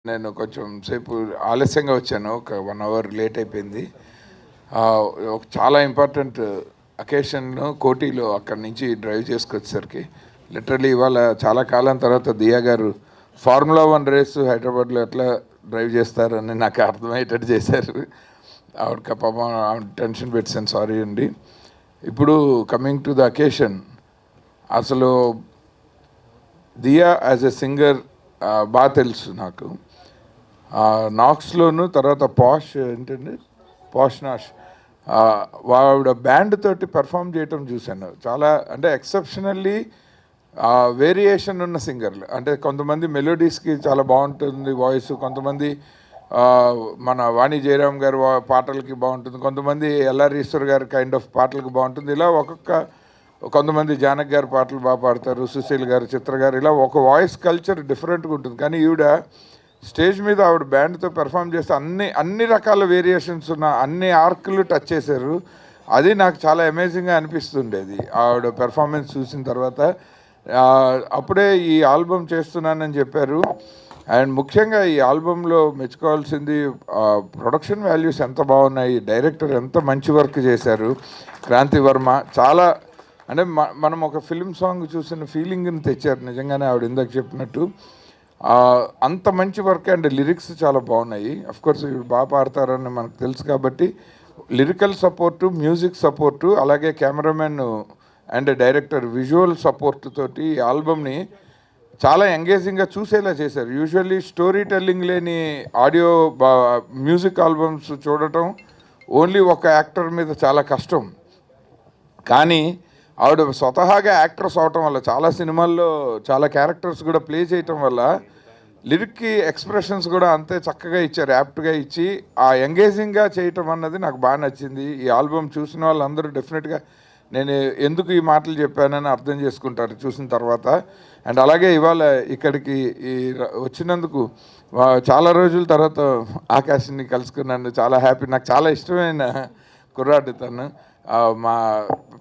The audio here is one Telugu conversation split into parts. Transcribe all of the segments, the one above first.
నేను కొంచెం సేపు ఆలస్యంగా వచ్చాను. ఒక 1 అవర్ లేట్ అయిపోయింది. ఒక చాలా ఇంపార్టెంట్ అకేషన్ కోటిలో అక్కడి నుంచి డ్రైవ్ చేసుకొచ్చేసరికి లిటరలీ ఇవాళ చాలా కాలం తర్వాత దియా గారు ఫార్ములా 1 రేసు హైదరాబాద్లో ఎట్లా డ్రైవ్ చేస్తారని నాకు అర్థమయ్యేటట్టు చేశారు. ఆవిడకి పాపం ఆవిడ టెన్షన్ పెట్టాను, సారీ అండి. ఇప్పుడు కమింగ్ టు ద అకేషన్, అసలు దియా యాజ్ ఎ సింగర్ బాగా తెలుసు నాకు. నాక్స్లోను, తర్వాత పాష్ ఏంటండి పాష్ నాష్, ఆవిడ బ్యాండ్ తోటి పెర్ఫామ్ చేయటం చూశాను. చాలా అంటే ఎక్సెప్షనల్లీ వేరియేషన్ ఉన్న సింగర్లు. అంటే కొంతమంది మెలోడీస్కి చాలా బాగుంటుంది వాయిస్, కొంతమంది మన వాణి జయరామ్ గారి పాటలకి బాగుంటుంది, కొంతమంది ఎల్ఆర్ ఈశ్వర్ గారి కైండ్ ఆఫ్ పాటలకు బాగుంటుంది. ఇలా కొంతమంది జానక్ గారి పాటలు బాగా పాడతారు, సుశీల్ గారు, చిత్ర గారు, ఇలా ఒక వాయిస్ కల్చర్ డిఫరెంట్గా ఉంటుంది. కానీ ఈవిడ స్టేజ్ మీద ఆవిడ బ్యాండ్తో పెర్ఫామ్ చేస్తే అన్ని రకాల వేరియేషన్స్ ఉన్న అన్ని ఆర్కులు టచ్ చేశారు. అది నాకు చాలా అమేజింగ్గా అనిపిస్తుండేది ఆవిడ పెర్ఫార్మెన్స్ చూసిన తర్వాత. అప్పుడే ఈ ఆల్బమ్ చేస్తున్నానని చెప్పారు. అండ్ ముఖ్యంగా ఈ ఆల్బంలో మెచ్చుకోవాల్సింది ప్రొడక్షన్ వాల్యూస్ ఎంత బాగున్నాయి, డైరెక్టర్ ఎంత మంచి వర్క్ చేశారు, క్రాంతి వర్మ. చాలా అంటే మనం ఒక ఫిల్మ్ సాంగ్ చూసిన ఫీలింగ్ని తెచ్చారు నిజంగానే ఆవిడ ఇందాక చెప్పినట్టు. అంత మంచి వర్క్. అండ్ లిరిక్స్ చాలా బాగున్నాయి. అఫ్కోర్స్ ఇవి బాగా పాడతారని మనకు తెలుసు కాబట్టి లిరికల్ సపోర్టు, మ్యూజిక్ సపోర్టు, అలాగే cameraman and director visual support తోటి ఈ ఆల్బమ్ని చాలా ఎంగేజింగ్గా చూసేలా చేశారు. యూజువల్లీ స్టోరీ టెల్లింగ్ లేని ఆడియో మ్యూజిక్ ఆల్బమ్స్ చూడటం ఓన్లీ ఒక యాక్టర్ మీద చాలా కష్టం. కానీ ఆవిడ స్వతహాగా యాక్ట్రెస్ అవటం వల్ల, చాలా సినిమాల్లో చాలా క్యారెక్టర్స్ కూడా ప్లే చేయటం వల్ల లిరిక్కి ఎక్స్ప్రెషన్స్ కూడా అంతే చక్కగా ఇచ్చారు, యాప్ట్గా ఇచ్చి ఆ ఎంగేజింగ్గా చేయటం అన్నది నాకు బాగా నచ్చింది. ఈ ఆల్బమ్ చూసిన వాళ్ళందరూ డెఫినెట్గా నేను ఎందుకు ఈ మాటలు చెప్పానని అర్థం చేసుకుంటారు చూసిన తర్వాత. అండ్ అలాగే ఇవాళ ఇక్కడికి వచ్చినందుకు చాలా రోజుల తర్వాత ఆకాష్ని కలుసుకున్నాను, చాలా హ్యాపీ. నాకు చాలా ఇష్టమైన కుర్రాడు తను. మా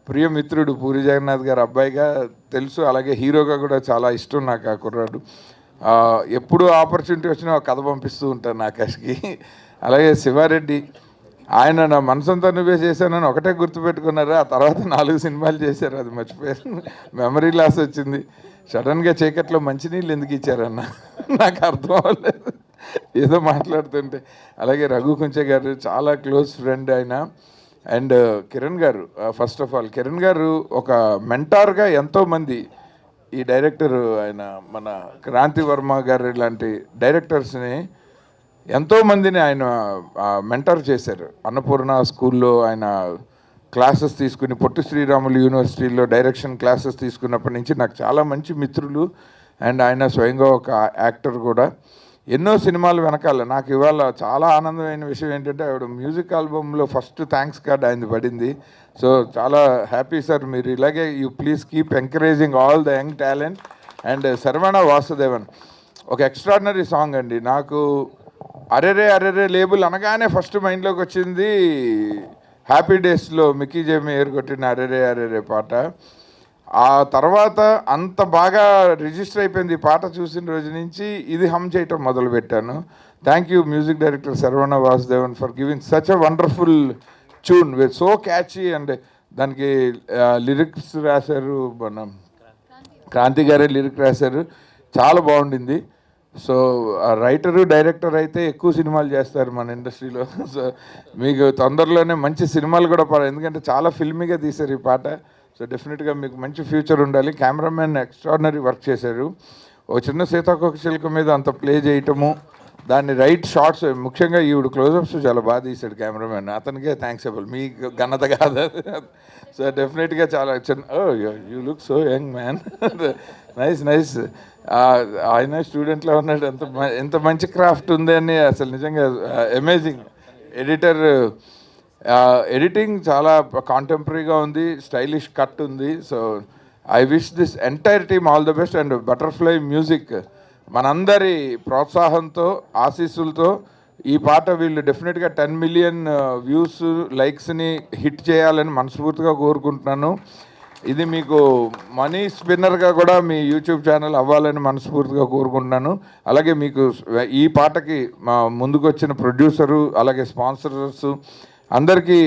ప్రియమిత్రుడు పూరి జగన్నాథ్ గారు అబ్బాయిగా తెలుసు, అలాగే హీరోగా కూడా చాలా ఇష్టం నాకు ఆ కుర్రాడు. ఎప్పుడు ఆపర్చునిటీ వచ్చినా కథ పంపిస్తూ ఉంటాను ఆకాష్కి. అలాగే శివారెడ్డి, ఆయన నా మనసంతా నువ్వే చేశానని ఒకటే గుర్తుపెట్టుకున్నారు. ఆ తర్వాత 4 సినిమాలు చేశారు, అది మర్చిపోయారు. మెమరీ లాస్ వచ్చింది. సడన్గా చీకట్లో మంచినీళ్ళు ఎందుకు ఇచ్చారన్న నాకు అర్థం అవ్వలేదు ఏదో మాట్లాడుతుంటే. అలాగే రఘు కుంచె గారు చాలా క్లోజ్ ఫ్రెండ్ ఆయన. అండ్ కిరణ్ గారు, ఫస్ట్ ఆఫ్ ఆల్ కిరణ్ గారు ఒక మెంటార్గా ఎంతోమంది, ఈ డైరెక్టర్ ఆయన మన క్రాంతి వర్మ గారు లాంటి డైరెక్టర్స్ని ఎంతోమందిని ఆయన మెంటర్ చేశారు. అన్నపూర్ణ స్కూల్లో ఆయన క్లాసెస్ తీసుకుని, పొట్టి శ్రీరాములు యూనివర్సిటీలో డైరెక్షన్ క్లాసెస్ తీసుకున్నప్పటి నుంచి నాకు చాలా మంచి మిత్రులు. అండ్ ఆయన స్వయంగా ఒక యాక్టర్ కూడా. ఎన్నో సినిమాలు వెనకాల నాకు ఇవాళ చాలా ఆనందమైన విషయం ఏంటంటే ఆవిడ మ్యూజిక్ ఆల్బంలో ఫస్ట్ థ్యాంక్స్ కార్డ్ ఆయనది పడింది. సో చాలా హ్యాపీ సార్. మీరు ఇలాగే you please keep encouraging all the young talent. And Saravana Vasudevan ఒక ఎక్స్ట్రాడినరీ సాంగ్ అండి. నాకు అరెరే అరెరే లేబుల్ అనగానే ఫస్ట్ మైండ్లోకి వచ్చింది హ్యాపీ డేస్లో మిక్కీ జేమి కొట్టిన అరెరే అరెరే పాట. ఆ తర్వాత అంత బాగా రిజిస్టర్ అయిపోయింది ఈ పాట చూసిన రోజు నుంచి ఇది హమ్ చేయటం మొదలుపెట్టాను. Thank you music director Saravana Vasudevan for giving such a wonderful tune with so catchy. And దానికి లిరిక్స్ రాశారు మన క్రాంతి గారే లిరిక్ రాశారు, చాలా బాగుండింది. సో రైటరు డైరెక్టర్ అయితే ఎక్కువ సినిమాలు చేస్తారు మన ఇండస్ట్రీలో. సో మీకు తొందరలోనే మంచి సినిమాలు కూడా ఎందుకంటే చాలా ఫిల్మీగా తీశారు ఈ పాట. సో డెఫినెట్గా మీకు మంచి ఫ్యూచర్ ఉండాలి. కెమెరామెన్ ఎక్స్ట్రాడినరీ వర్క్ చేశారు. ఒక చిన్న సీతాకోక చిలుక మీద అంత ప్లే చేయటము, దాన్ని రైట్ షార్ట్స్, ముఖ్యంగా ఈవిడ క్లోజప్స్ చాలా బాగా తీశాడు కెమెరామెన్. అతనికే థ్యాంక్స్ చెప్పాలి, మీ ఘనత కాదు. సో డెఫినెట్గా చాలా you look so young man. Nice nice. ఆయన స్టూడెంట్లో ఉన్నాడు. ఎంత మంచి క్రాఫ్ట్ ఉంది అని అసలు నిజంగా అమేజింగ్. ఎడిటింగ్ చాలా కాంటెంపరీగా ఉంది, స్టైలిష్ కట్ ఉంది. So I wish this entire team all the best. And butterfly music మనందరి ప్రోత్సాహంతో, ఆశీస్సులతో ఈ పాట వీళ్ళు డెఫినెట్గా 10 మిలియన్ వ్యూస్, లైక్స్ని హిట్ చేయాలని మనస్ఫూర్తిగా కోరుకుంటున్నాను. ఇది మీకు మనీ స్పిన్నర్గా కూడా మీ యూట్యూబ్ ఛానల్ అవ్వాలని మనస్ఫూర్తిగా కోరుకుంటున్నాను. అలాగే మీకు ఈ పాటకి మా ముందుకు వచ్చిన ప్రొడ్యూసరు అలాగే స్పాన్సరర్స్ అందరికీ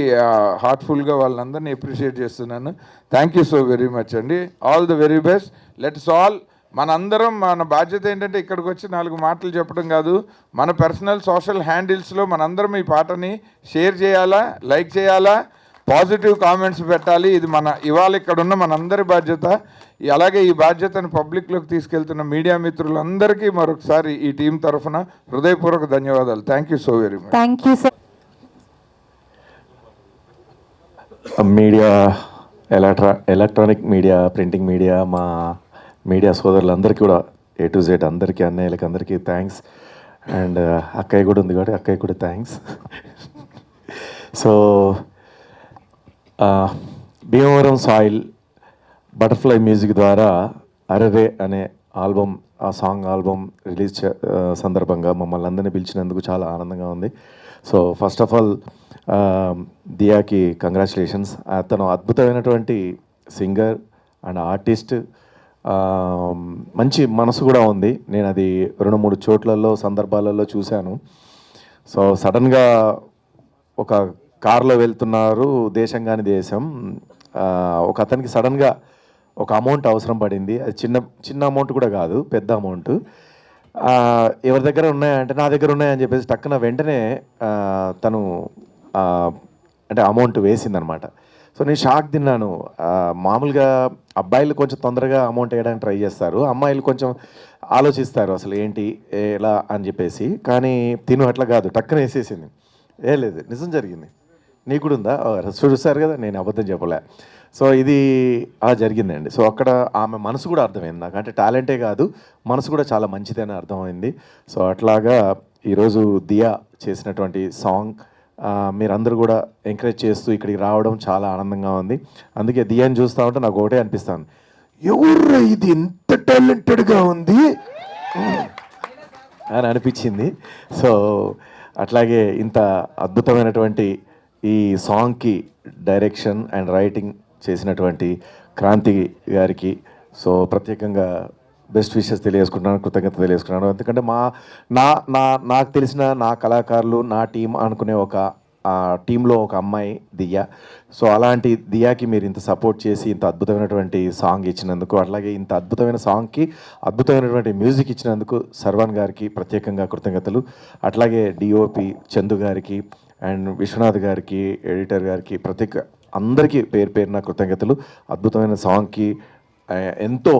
హార్ట్ఫుల్గా వాళ్ళందరినీ అప్రిషియేట్ చేస్తున్నాను. Thank you so very much అండి. All the very best. Let's all మనందరం మన బాధ్యత ఏంటంటే ఇక్కడికి వచ్చి 4 మాటలు చెప్పడం కాదు, మన పర్సనల్ సోషల్ హ్యాండిల్స్లో మనందరం ఈ పాటని షేర్ చేయాలా, లైక్ చేయాలా, పాజిటివ్ కామెంట్స్ పెట్టాలి. ఇది ఇవాళ ఇక్కడ ఉన్న మనందరి బాధ్యత. అలాగే ఈ బాధ్యతను పబ్లిక్లోకి తీసుకెళ్తున్న మీడియా మిత్రులందరికీ మరొకసారి ఈ టీం తరఫున హృదయపూర్వక ధన్యవాదాలు. Thank you so very much. Thank you sir. Media, electronic media, printing media, మా మీడియా సోదరులందరికీ కూడా A to Z అందరికీ, అన్నయ్యలకి అందరికీ థ్యాంక్స్. అండ్ అక్కయ్య కూడా ఉంది కాబట్టి అక్కయ్య కూడా thanks. So Bhimavaram soil butterfly music ద్వారా అరెరే అనే ఆల్బమ్, ఆ సాంగ్ ఆల్బమ్ రిలీజ్ సందర్భంగా మమ్మల్ని అందరినీ పిలిచినందుకు చాలా ఆనందంగా ఉంది. సో ఫస్ట్ ఆఫ్ ఆల్ దియాకి కంగ్రాచులేషన్స్. అతను అద్భుతమైనటువంటి సింగర్ అండ్ ఆర్టిస్ట్, మంచి మనసు కూడా ఉంది. నేను అది 2-3 చోట్లలో సందర్భాలలో చూశాను. సో సడన్గా ఒక కారులో వెళ్తున్నారు, దేశం కాని దేశం, ఒక అతనికి సడన్గా ఒక అమౌంట్ అవసరం పడింది. అది చిన్న అమౌంట్ కూడా కాదు, పెద్ద అమౌంట్. ఎవరి దగ్గర ఉన్నాయంటే నా దగ్గర ఉన్నాయని చెప్పేసి టక్కున వెంటనే తను అంటే అమౌంట్ వేసిందనమాట. సో నేను షాక్ తిన్నాను. మామూలుగా అబ్బాయిలు కొంచెం తొందరగా అమౌంట్ వేయడానికి ట్రై చేస్తారు, అమ్మాయిలు కొంచెం ఆలోచిస్తారు అసలు ఏంటి ఎలా అని చెప్పేసి. కానీ తిను అట్లా కాదు, టక్కున వేసేసింది. లేదు, నిజం జరిగింది. నీకు కూడా ఉందా? చూస్తారు కదా, నేను అబద్ధం చెప్పలే. సో ఇది అలా జరిగిందండి. సో అక్కడ ఆమె మనసు కూడా అర్థమైంది నాకు. అంటే టాలెంటే కాదు, మనసు కూడా చాలా మంచిదని అర్థమైంది. సో అట్లాగా ఈరోజు దియా చేసినటువంటి సాంగ్ మీరందరూ కూడా ఎంకరేజ్ చేస్తూ ఇక్కడికి రావడం చాలా ఆనందంగా ఉంది. అందుకే దియాని చూస్తూ ఉంటే నాకు ఒకటే అనిపిస్తాను, ఎవరు ఇది ఇంత టాలెంటెడ్గా ఉంది అని అనిపించింది. సో అట్లాగే ఇంత అద్భుతమైనటువంటి ఈ సాంగ్కి డైరెక్షన్ అండ్ రైటింగ్ చేసినటువంటి క్రాంతి గారికి సో ప్రత్యేకంగా బెస్ట్ విషెస్ తెలియజేసుకుంటున్నాను, కృతజ్ఞత తెలియజేసుకున్నాను. ఎందుకంటే నాకు తెలిసిన నా కళాకారులు, నా టీం అనుకునే ఒక టీంలో ఒక అమ్మాయి దియా. సో అలాంటి దియాకి మీరు ఇంత సపోర్ట్ చేసి ఇంత అద్భుతమైనటువంటి సాంగ్ ఇచ్చినందుకు, అట్లాగే ఇంత అద్భుతమైన సాంగ్కి అద్భుతమైనటువంటి మ్యూజిక్ ఇచ్చినందుకు సర్వాన్ గారికి ప్రత్యేకంగా కృతజ్ఞతలు. అట్లాగే డిఓపి చందు గారికి అండ్ విశ్వనాథ్ గారికి, ఎడిటర్ గారికి, అందరికీ పేరు పేరున కృతజ్ఞతలు. అద్భుతమైన సాంగ్కి ఎంతో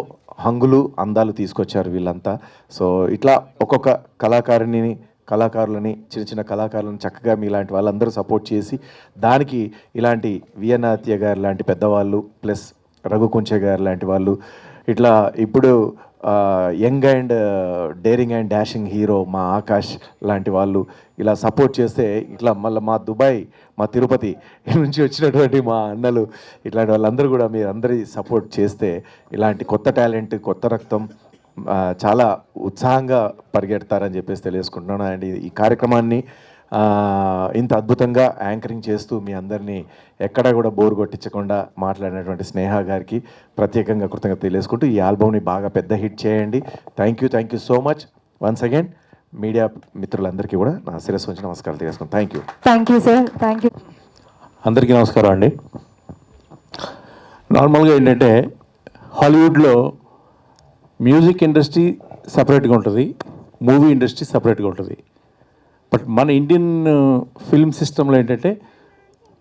హంగులు, అందాలు తీసుకొచ్చారు వీళ్ళంతా. సో ఇట్లా ఒక్కొక్క కళాకారులని చిన్న చిన్న కళాకారులను చక్కగా మీలాంటి వాళ్ళందరూ సపోర్ట్ చేసి దానికి ఇలాంటి విఎన్ఆత్య గారు లాంటి పెద్దవాళ్ళు ప్లస్ రఘు కుంచె గారు లాంటి వాళ్ళు, ఇట్లా ఇప్పుడు young and daring and dashing hero మా ఆకాష్ లాంటి వాళ్ళు ఇలా సపోర్ట్ చేస్తే, ఇట్లా మళ్ళీ మా దుబాయ్, మా తిరుపతి నుంచి వచ్చినటువంటి మా అన్నలు, ఇట్లాంటి వాళ్ళందరూ కూడా మీరు అందరి సపోర్ట్ చేస్తే ఇలాంటి కొత్త టాలెంట్, కొత్త రక్తం చాలా ఉత్సాహంగా పరిగెడతారని చెప్పేసి తెలియజేసుకుంటున్నాను. అండ్ ఈ కార్యక్రమాన్ని ఇంత అద్భుతంగా యాంకరింగ్ చేస్తూ మీ అందరినీ ఎక్కడా కూడా బోర్ కొట్టించకుండా మాట్లాడినటువంటి స్నేహ గారికి ప్రత్యేకంగా కృతజ్ఞత తెలియజేసుకుంటూ ఈ ఆల్బమ్ని బాగా పెద్ద హిట్ చేయండి. Thank you so much once again. Media మిత్రులందరికీ కూడా నా శిరస్సు వచ్చి నమస్కారాలు తెలియజేసుకుంటాను. Thank you sir. Thank you. అందరికీ నమస్కారం అండి. నార్మల్గా ఏంటంటే హాలీవుడ్లో మ్యూజిక్ ఇండస్ట్రీ సపరేట్గా ఉంటుంది, మూవీ ఇండస్ట్రీ సపరేట్గా ఉంటుంది. బట్ మన ఇండియన్ ఫిల్మ్ సిస్టంలో ఏంటంటే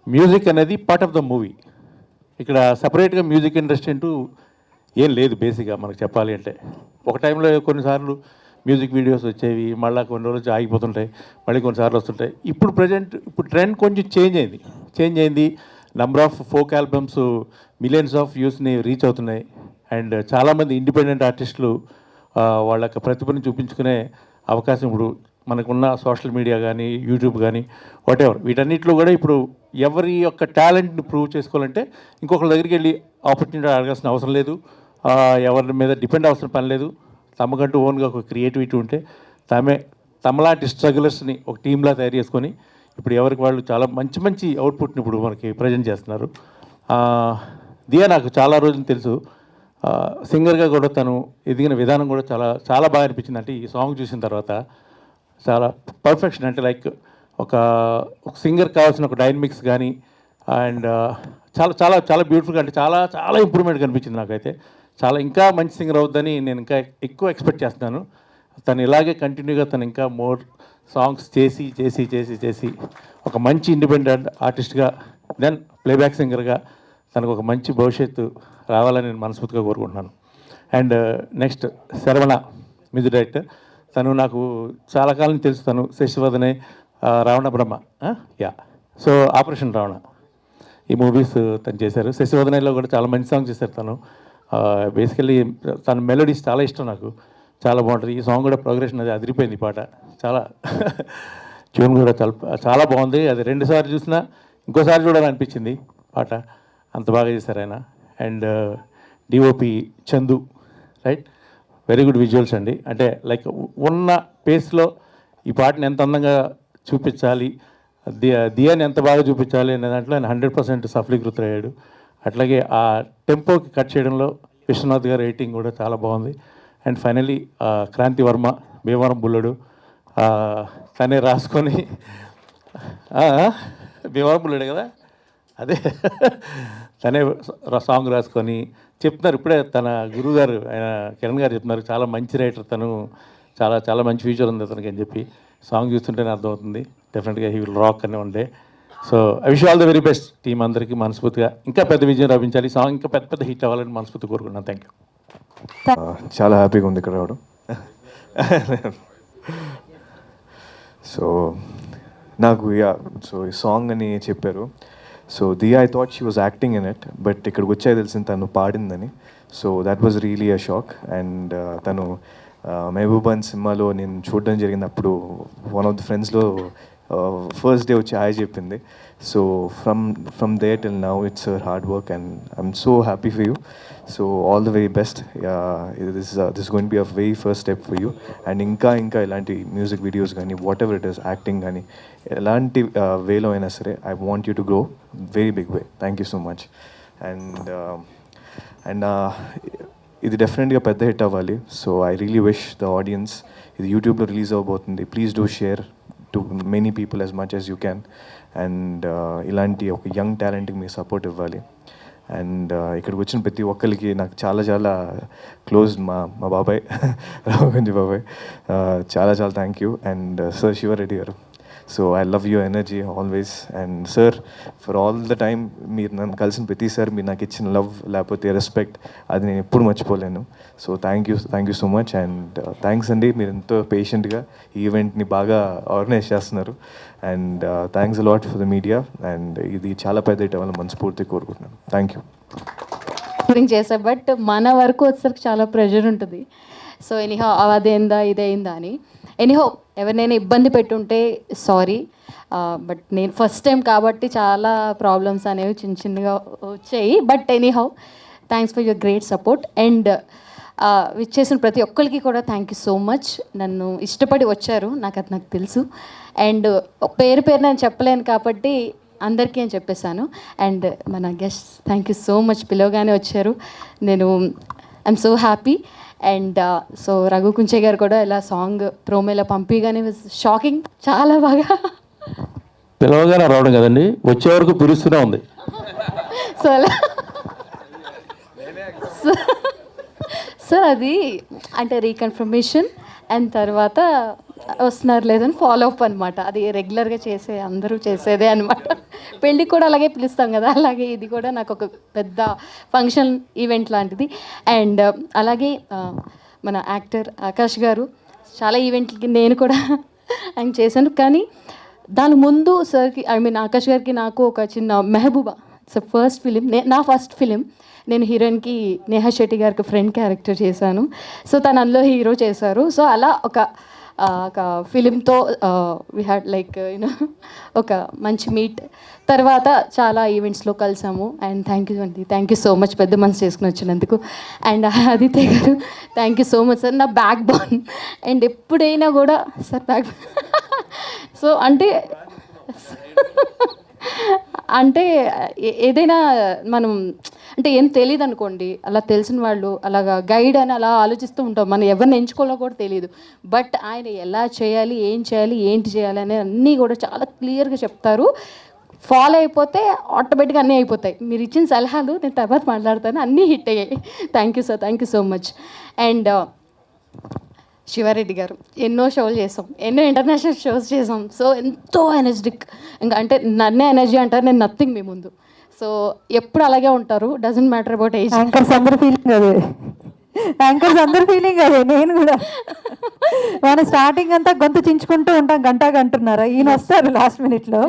మ్యూజిక్ అనేది పార్ట్ ఆఫ్ ద మూవీ. ఇక్కడ సపరేట్గా మ్యూజిక్ ఇండస్ట్రీ అంటూ ఏం లేదు బేసిక్గా మనకు చెప్పాలి అంటే. ఒక టైంలో కొన్నిసార్లు మ్యూజిక్ వీడియోస్ వచ్చేవి, మళ్ళీ కొన్ని రోజులు ఆగిపోతుంటాయి, మళ్ళీ కొన్నిసార్లు వస్తుంటాయి. ఇప్పుడు ట్రెండ్ కొంచెం చేంజ్ అయింది. Number of folk albums millions of వ్యూస్ని రీచ్ అవుతున్నాయి. అండ్ చాలామంది ఇండిపెండెంట్ ఆర్టిస్టులు వాళ్ళ యొక్క ప్రతిభను చూపించుకునే అవకాశం ఇప్పుడు మనకున్న సోషల్ మీడియా కానీ, యూట్యూబ్ కానీ, వాటెవర్, వీటన్నిటిలో కూడా ఇప్పుడు ఎవరి యొక్క టాలెంట్ని ప్రూవ్ చేసుకోవాలంటే ఇంకొకరి దగ్గరికి వెళ్ళి ఆపర్చునిటీ అడగాల్సిన అవసరం లేదు, ఎవరి మీద డిపెండ్ అవసరం పని లేదు. తమకంటూ ఓన్గా ఒక క్రియేటివిటీ ఉంటే తమలాంటి స్ట్రగులర్స్ని ఒక టీంలా తయారు చేసుకొని ఇప్పుడు ఎవరికి వాళ్ళు చాలా మంచి అవుట్పుట్ని ఇప్పుడు మనకి ప్రజెంట్ చేస్తున్నారు. దియా నాకు చాలా రోజులు తెలుసు. సింగర్గా కూడా తను ఎదిగిన విధానం కూడా చాలా చాలా బాగా అనిపించింది. అంటే ఈ సాంగ్ చూసిన తర్వాత చాలా పర్ఫెక్షన్, అంటే లైక్ ఒక సింగర్ కావాల్సిన ఒక డైనమిక్స్ కానీ అండ్ చాలా చాలా చాలా బ్యూటిఫుల్గా, అంటే చాలా చాలా ఇంప్రూవ్మెంట్ కనిపించింది నాకైతే. చాలా ఇంకా మంచి సింగర్ అవుద్దని నేను ఇంకా ఎక్కువ ఎక్స్పెక్ట్ చేస్తున్నాను. తను ఇలాగే కంటిన్యూగా తను ఇంకా మోర్ సాంగ్స్ చేసి చేసి చేసి చేసి ఒక మంచి ఇండిపెండెంట్ ఆర్టిస్ట్గా, దెన్ ప్లేబ్యాక్ సింగర్గా తనకు ఒక మంచి భవిష్యత్తు రావాలని నేను మనస్ఫూర్తిగా కోరుకుంటున్నాను. And next Saravana music director. తను నాకు చాలా కాలం తెలుసు. తను శశివదనే, రావణ బ్రహ్మ, యా, సో ఆపరేషన్ రావణ ఈ మూవీస్ తను చేశారు. శశివదనలో కూడా చాలా మంచి సాంగ్ చేశారు తను. బేసికల్లీ తన మెలోడీస్ చాలా ఇష్టం నాకు, చాలా బాగుంటుంది. ఈ సాంగ్ కూడా ప్రోగ్రెషన్ అది అదిరిపోయింది. ఈ పాట చాలా ట్యూన్ కూడా చాలా చాలా బాగుంది. అది రెండుసార్లు చూసినా ఇంకోసారి చూడాలనిపించింది పాట, అంత బాగా చేశారు ఆయన. And DOP Chandu, right, very good visuals అండి. అంటే లైక్ ఉన్న పేస్లో ఈ పాటని ఎంత అందంగా చూపించాలి, దియాని ఎంత బాగా చూపించాలి అనే దాంట్లో ఆయన 100% సఫలీకృతయ్యాడు. అట్లాగే ఆ టెంపోకి కట్ చేయడంలో విశ్వనాథ్ గారి రేటింగ్ కూడా చాలా బాగుంది. అండ్ ఫైనలీ క్రాంతి వర్మ, భీమవరం బుల్లడు, తనే రాసుకొని, భీమవరం బుల్లడే కదా, అదే తనే సాంగ్ రాసుకొని చెప్తున్నారు. ఇప్పుడే తన గురువు గారు ఆయన కిరణ్ గారు చెప్తున్నారు, చాలా మంచి రైటర్ తను, చాలా చాలా మంచి ఫ్యూచర్ ఉంది అతనికి అని చెప్పి. సాంగ్ చూస్తుంటేనే అర్థమవుతుంది. డెఫినెట్గా హీ విల్ రాక్ అని ఉండే. So I wish all the very best team అందరికీ మనస్ఫూర్తిగా. ఇంకా పెద్ద విజయం లభించాలి, సాంగ్ ఇంకా పెద్ద పెద్ద హిట్ అవ్వాలని మనస్ఫూర్తి కోరుకుంటున్నాను. Thank you. చాలా హ్యాపీగా ఉంది ఇక్కడ రావడం. సో నాకు సో ఈ సాంగ్ అని చెప్పారు. So Diya, I thought she was acting in it, but ఇక్కడికి వచ్చాయి తెలిసింది తను పాడిందని. So that was really a shock. And తను మెహబూబాన్ సినిమాలో నేను చూడడం జరిగింది. అప్పుడు వన్ ఆఫ్ ది ఫ్రెండ్స్లో ఫస్ట్ డే వచ్చి హాయ్ చెప్పింది. So from then till now it's hard work and I'm so happy for you. So all the very best. This going be a very first step for you. And ఇంకా ఇంకా ఇలాంటి మ్యూజిక్ వీడియోస్ కానీ whatever it is, acting కానీ ఎలాంటి వేలో అయినా సరే, I want you to grow very big way. Thank you so much. And ఇది డెఫినెట్గా పెద్ద హిట్ అవ్వాలి. So I really wish the audience, ఇది యూట్యూబ్లో రిలీజ్ అవబోతుంది, please do share to many people as much as you can. And ఇలాంటి ఒక యంగ్ టాలెంట్కి మీ సపోర్ట్ ఇవ్వాలి. అండ్ ఇక్కడికి వచ్చిన ప్రతి ఒక్కరికి నాకు చాలా చాలా క్లోజ్ మా బాబాయ్ రాఘవగంజి బాబాయ్, చాలా చాలా thank you. And sir Shivareddy గారు, so I love your energy always. And sir, for all the time మీరు నన్ను కలిసిన ప్రతిసారి మీరు నాకు ఇచ్చిన లవ్ లేకపోతే రెస్పెక్ట్, అది నేను ఎప్పుడు మర్చిపోలేను. So thank you so much. And thanks అండి, మీరు ఎంతో పేషెంట్గా ఈ ఈవెంట్ని బాగా ఆర్గనైజ్ చేస్తున్నారు. And thanks a lot for the media. And ఇది చాలా పెద్ద హిట్ అవ్వాలని మనస్ఫూర్తిగా కోరుకుంటున్నాను. Thank you. చేసా, బట్ మన వరకు వచ్చేసరికి చాలా ప్రెషర్ ఉంటుంది. సో ఎనీహౌ అదేందా ఇదేందా అని, ఎనీహౌ ఎవరినైనా ఇబ్బంది పెట్టుంటే సారీ. బట్ నేను ఫస్ట్ టైం కాబట్టి చాలా ప్రాబ్లమ్స్ అనేవి చిన్న చిన్నగా వచ్చాయి. But anyhow thanks for your great support. And విచ్చేసిన ప్రతి ఒక్కరికి కూడా థ్యాంక్ యూ సో మచ్. నన్ను ఇష్టపడి వచ్చారు, నాకు తెలుసు. అండ్ పేరు నేను చెప్పలేను కాబట్టి అందరికీ అని చెప్పేశాను. అండ్ మన guest thank you so much, పిలవగానే వచ్చారు. నేను I'm so happy. And so Raghu Kunche గారు కూడా ఇలా సాంగ్ ప్రోమో ఇలా పంపిగానే షాకింగ్, చాలా బాగా. పిలవగానే రావడం కదండి, వచ్చే వరకు పిలుస్తూనే ఉంది. సో అలా సో అది అంటే రీకన్ఫర్మేషన్ అండ్ తర్వాత వస్తున్నారు లేదని ఫాలో అప్ అనమాట. అది రెగ్యులర్గా అందరూ చేసేదే అనమాట. పెళ్ళికి కూడా అలాగే పిలుస్తాం కదా, అలాగే ఇది కూడా నాకు ఒక పెద్ద ఫంక్షన్ ఈవెంట్ లాంటిది. అండ్ అలాగే మన యాక్టర్ ఆకాష్ గారు చాలా ఈవెంట్లకి నేను కూడా ఆయన చేశాను. కానీ దాని ముందు సార్కి, ఐ మీన్ ఆకాష్ గారికి నాకు ఒక చిన్న మెహబూబా, ఇట్స్ ఫస్ట్ ఫిలిం, నా ఫస్ట్ ఫిలిం. నేను హీరోయిన్కి నేహా శెట్టి గారికి ఫ్రెండ్ క్యారెక్టర్ చేశాను. సో తను అందులో హీరో చేశారు. సో అలా ఒక ఫిలింతో వీ హ్యాడ్ లైక్ యూనో ఒక మంచి మీట్. తర్వాత చాలా ఈవెంట్స్లో కలిసాము. అండ్ థ్యాంక్ యూ అండి, థ్యాంక్ యూ సో మచ్ పెద్ద మనసు చేసుకుని వచ్చినందుకు. అండ్ ఆదిత్య గారు thank you so much sir, నా బ్యాక్ బోన్. అండ్ ఎప్పుడైనా కూడా సార్ బ్యాక్ సో అంటే అంటే ఏదైనా మనం అంటే ఏం తెలియదు అనుకోండి, అలా తెలిసిన వాళ్ళు అలాగా గైడ్ అని అలా ఆలోచిస్తూ ఉంటాం, మనం ఎవరిని ఎంచుకోవాలో కూడా తెలియదు. బట్ ఆయన ఎలా చేయాలి, ఏం చేయాలి, ఏంటి చేయాలి అనే అన్నీ కూడా చాలా క్లియర్గా చెప్తారు. ఫాలో అయిపోతే ఆటోమేటిక్గా అన్నీ అయిపోతాయి. మీరు ఇచ్చిన సలహాలు నేను తర్వాత మాట్లాడతాను, అన్నీ హిట్ అయ్యాయి. Thank you sir, thank you so much. And Shiva Reddy గారు, ఎన్నో షోలు చేసాం, ఎన్నో ఇంటర్నేషనల్ షోస్ చేసాం. సో ఎంతో ఎనర్జెటిక్, ఇంకా అంటే నన్నే ఎనర్జీ అంటారు, నేను నథింగ్ మీ ముందు. సో ఎప్పుడు అలాగే ఉంటారు, doesn't matter about age. Anchors అందరు ఫీలింగ్ అదే, యాంకర్స్ అందరు ఫీలింగ్ అదే. నేను కూడా మన స్టార్టింగ్ అంతా గొంతు చించుకుంటూ ఉంటాం, గంటన్నారా, ఈయన వస్తారు లాస్ట్ మినిట్లో,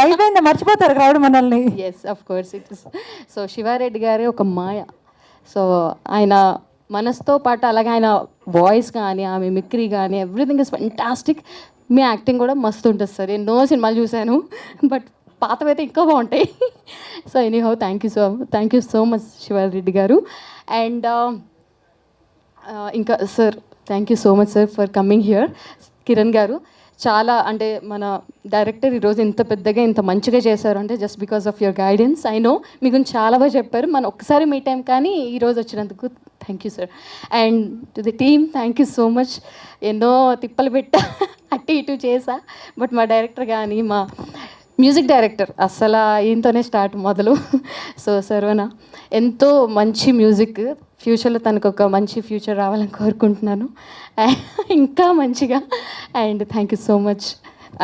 అయిపోయింది, మర్చిపోతారు క్రౌడ్ మనల్ని. Yes, of course it is. So Shiva Reddy గారే ఒక మాయ. సో ఆయన మనసుతో పాటు అలాగే ఆయన వాయిస్ కానీ, ఆ మిమిక్రీ కానీ, everything is fantastic. Me acting కూడా మస్తు ఉంటుంది సార్, ఎన్నో సినిమాలు చూశాను, బట్ పాతవైతే ఇంకా బాగుంటాయి. So anyhow thank you so much Shiva Reddy గారు. అండ్ ఇంకా sir, thank you so much sir for coming here. Kiran గారు, చాలా అంటే మన డైరెక్టర్ ఈరోజు ఇంత పెద్దగా ఇంత మంచిగా చేశారు అంటే just because of your guidance. I know మీ గురించి చాలా బాగా చెప్పారు, మనం ఒక్కసారి మీట్ అయ్యాం కానీ ఈరోజు వచ్చినందుకు thank you sir. And to the team thank you so much. ఎన్నో తిప్పలు పెట్టా, అటు ఇటు చేసా, బట్ మా డైరెక్టర్ కానీ మా మ్యూజిక్ డైరెక్టర్ అస్సలు ఈయనతోనే స్టార్ట్ మొదలు. సో సర్వన ఎంతో మంచి మ్యూజిక్, ఫ్యూచర్లో తనకు ఒక మంచి ఫ్యూచర్ రావాలని కోరుకుంటున్నాను, ఇంకా మంచిగా. And thank you so much.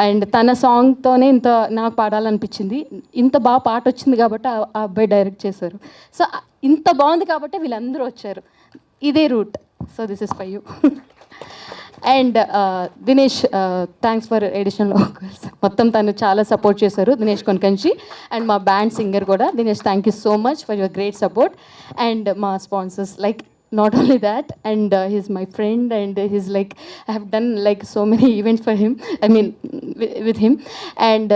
And తన సాంగ్తోనే ఇంత నాకు పాడాలనిపించింది, ఇంత బాగా పాట వచ్చింది కాబట్టి ఆ అబ్బాయి డైరెక్ట్ చేశారు. సో ఇంత బాగుంది కాబట్టి వీళ్ళందరూ వచ్చారు, ఇదే route. So this is for you. And Dinesh, thanks for additional vocals, మొత్తం తను చాలా సపోర్ట్ చేశారు, దినేష్ కొనకంచి. అండ్ మా బ్యాండ్ సింగర్ కూడా Dinesh, thank you so much for your great support. And మా sponsors, like not only that, and he's my friend, and he's like, I have done like so many events for him, I mean with him. And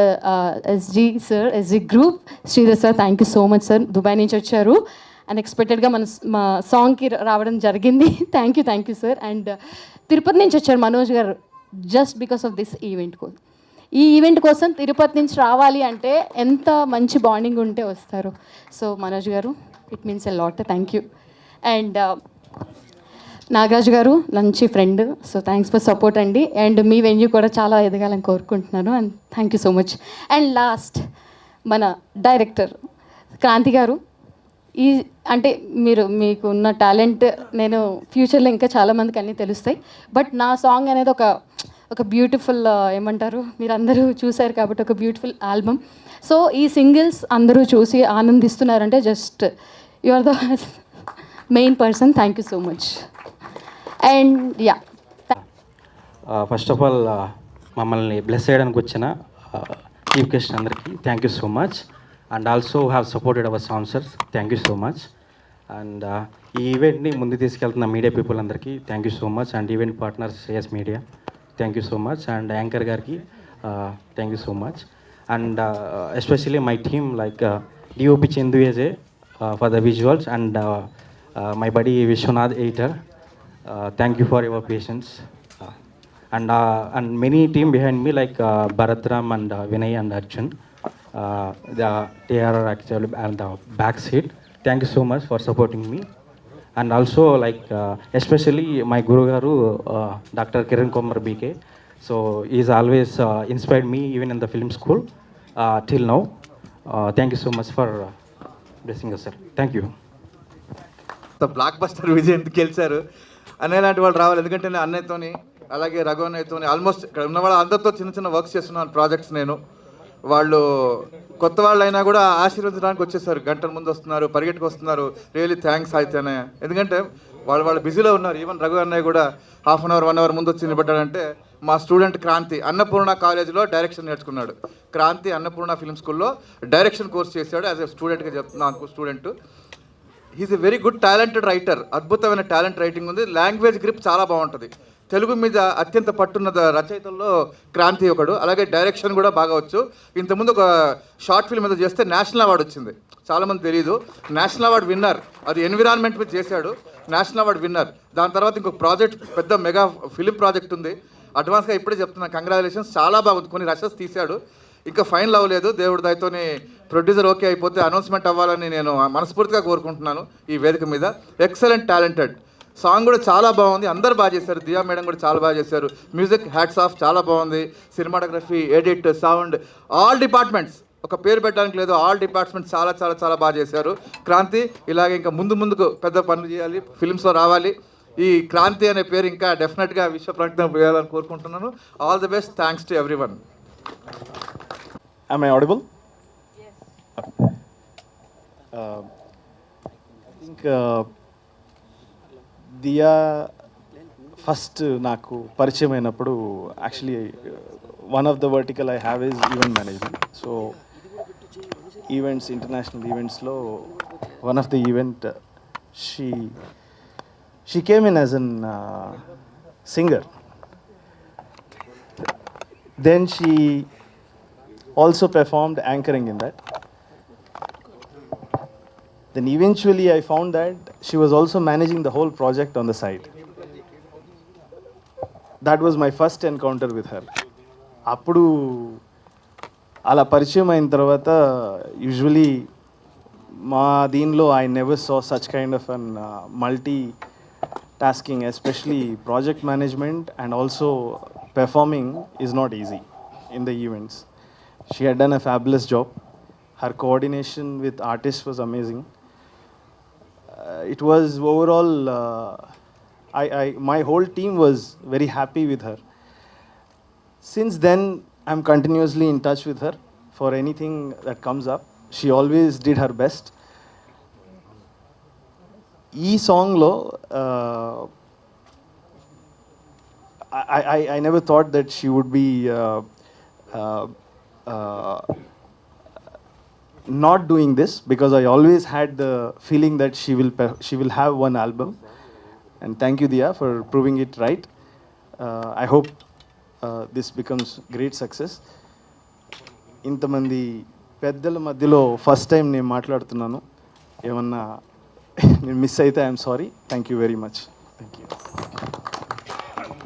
SG sir, SG group, Sridhar sir, thank you so much sir. Dubai నుంచి వచ్చారు, అన్ఎక్స్పెక్టెడ్గా మా సాంగ్కి రావడం జరిగింది. Thank you sir. And Tirupati నుంచి వచ్చారు మనోజ్ గారు, జస్ట్ బికాస్ ఆఫ్ దిస్ ఈ ఈవెంట్ కోసం తిరుపతి నుంచి రావాలి అంటే ఎంత మంచి బాండింగ్ ఉంటే వస్తారు. సో మనోజ్ గారు, it means a lot, thank you. And Nagaraju గారు, మంచి friend, so thanks for support అండి. అండ్ మీ వెన్యూ కూడా చాలా ఎదగాలని కోరుకుంటున్నాను, and thank you so much. And last మన డైరెక్టర్ క్రాంతి గారు, అంటే మీకు ఉన్న టాలెంట్ నేను ఫ్యూచర్లో ఇంకా చాలామందికి అన్నీ తెలుస్తాయి, బట్ నా సాంగ్ అనేది ఒక బ్యూటిఫుల్, ఏమంటారు, మీరు అందరూ చూశారు కాబట్టి ఒక బ్యూటిఫుల్ ఆల్బమ్. సో ఈ సింగిల్స్ అందరూ చూసి ఆనందిస్తున్నారంటే just you are the main person. Thank you so much. And yeah, first of all మమ్మల్ని బ్లెస్ చేయడానికి వచ్చిన చీఫ్ గెస్ట్ అందరికీ thank you so much. And also have supported our sponsors, thank you so much. And ఈ ఈవెంట్ని ముందు తీసుకెళ్తున్న మీడియా పీపుల్ అందరికీ thank you so much. And event partner Shreyas media, thank you so much. And anchor గారికి thank you so much. And especially my team like DOP Chandu AJ for the visuals, and my buddy Vishwanath editor, thank you for your patience. And many team behind me like Bharatram and Vinay and Arjun, they are actually at the back seat. Thank you so much for supporting me. And also like especially my Guru Garu, Dr. Kiran Kumar BK, so he's always inspired me even in the film school till now. Thank you so much for blessing us sir, thank you. Block buster Vijay ఎందుకు గెలిచారు అన్నయ్య లాంటి వాళ్ళు రావాలి, ఎందుకంటే నేను అన్నయ్యతోని అలాగే రఘు అన్నయ్యతోని ఆల్మోస్ట్ ఇక్కడ ఉన్న వాళ్ళు అందరితో చిన్న వర్క్స్ చేస్తున్నాను ప్రాజెక్ట్స్. నేను వాళ్ళు కొత్త వాళ్ళు అయినా కూడా ఆశీర్వదించడానికి వచ్చేసారు, గంటల ముందు వస్తున్నారు, పరిగెట్టుకు వస్తున్నారు. రియలీ థ్యాంక్స్ అయితే అన్నయ్య, ఎందుకంటే వాళ్ళు బిజీలో ఉన్నారు. ఈవెన్ రఘు అన్నయ్య కూడా హాఫ్ అన్ అవర్ 1 hour ముందు వచ్చి నిలబడ్డాడంటే మా స్టూడెంట్ క్రాంతి అన్నపూర్ణ కాలేజీలో డైరెక్షన్ నేర్చుకున్నాడు. క్రాంతి అన్నపూర్ణ ఫిల్మ్ స్కూల్లో డైరెక్షన్ కోర్స్ చేశాడు. యాజ్ ఎ స్టూడెంట్గా చెప్తున్నాను, student. He's a very good talented writer, అద్భుతమైన టాలెంట్ రైటింగ్ ఉంది, లాంగ్వేజ్ గ్రిప్ చాలా బాగుంటుంది. తెలుగు మీద అత్యంత పట్టున్న రచయితల్లో క్రాంతి ఒకడు. అలాగే డైరెక్షన్ కూడా బాగా వచ్చు. ఇంతకుముందు ఒక షార్ట్ ఫిల్మ్ మీద చేస్తే నేషనల్ అవార్డు వచ్చింది, చాలామంది తెలియదు. నేషనల్ అవార్డు విన్నర్, అది ఎన్విరాన్మెంట్ మీద చేశాడు, నేషనల్ అవార్డు విన్నర్. దాని తర్వాత ఇంకొక ప్రాజెక్ట్, పెద్ద మెగా ఫిలిం ప్రాజెక్ట్ ఉంది. అడ్వాన్స్గా ఇప్పుడే చెప్తున్నా, కంగ్రాచులేషన్స్, చాలా బాగుంది. కొన్ని రషెస్ తీశాడు. ఇంకా ఫైనల్ అవ్వలేదు, దేవుడి దయతోని ప్రొడ్యూసర్ ఓకే అయిపోతే అనౌన్స్మెంట్ అవ్వాలని నేను మనస్ఫూర్తిగా కోరుకుంటున్నాను. ఈ వేదిక మీద ఎక్సలెంట్ టాలెంటెడ్, సాంగ్ కూడా చాలా బాగుంది, అందరు బాగా చేశారు, దియా మేడం కూడా చాలా బాగా చేశారు, మ్యూజిక్ హ్యాట్స్ ఆఫ్ చాలా బాగుంది, cinematography, edit, sound, all departments, ఒక పేరు పెట్టడానికి లేదు, ఆల్ డిపార్ట్మెంట్స్ చాలా చాలా చాలా బాగా చేశారు. క్రాంతి ఇలాగే ఇంకా ముందుకు పెద్ద పనులు చేయాలి, ఫిల్మ్స్లో రావాలి. ఈ క్రాంతి అనే పేరు ఇంకా డెఫినెట్గా విశ్వ ప్రకటన చేయాలని కోరుకుంటున్నాను. All the best, thanks to everyone. Am I audible? Yes. I think Diya first నాకు పరిచయం అయినప్పుడు actually one of the vertical I have is event management. So events, international ఈవెంట్స్లో one of the event she came in as an singer. Then she also performed anchoring in that. Then eventually I found that she was also managing the whole project on the side. That was my first encounter with her. అప్పుడు అలా పరిచయం అయిన తర్వాత యూజువలీ మా దీనిలో I never saw such kind of an multi tasking, especially project management and also performing is not easy in the events. She had done a fabulous job. Her coordination with artists was amazing. It was overall, my whole team was very happy with her. Since then, I'm continuously in touch with her for anything that comes up. She always did her best. Ee song lo, I never thought that she would be not doing this, because I always had the feeling that she will have one album. And thank you, Diya, for proving it right. I hope this becomes great success. ఇంతమంది పెద్దల మధ్యలో ఫస్ట్ టైం నేను మాట్లాడుతున్నాను. ఏమన్నా నేను మిస్ అయితే I'm sorry. Thank you very much. Thank you.